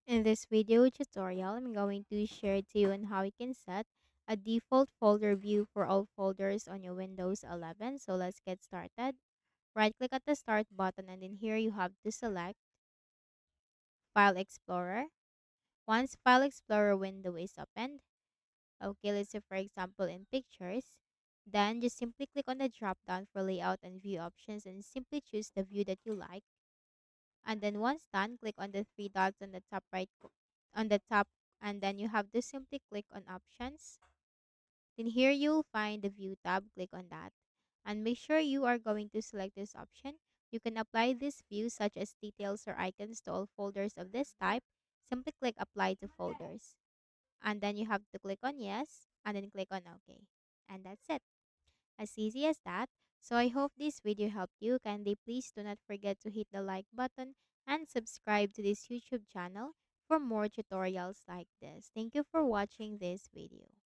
In this video tutorial, I'm going to share to you on how you can set a default folder view for all folders on your Windows 11. So let's get started. Right click at the start button and in here you have to select File Explorer. Once File Explorer window is opened, okay, let's say for example in pictures, then just simply click on the drop down for layout and view options and simply choose the view that you like. And then once done, click on the three dots on the top right on the top, and then you have to simply click on options. Then here you'll find the view tab, click on that and make sure you are going to select this option. You can apply this view such as details or icons to all folders of this type. Simply click apply to folders and then you have to click on yes and then click on OK, and that's it, as easy as that. So I hope this video helped you. Kindly please do not forget to hit the like button and subscribe to this YouTube channel for more tutorials like this. Thank you for watching this video.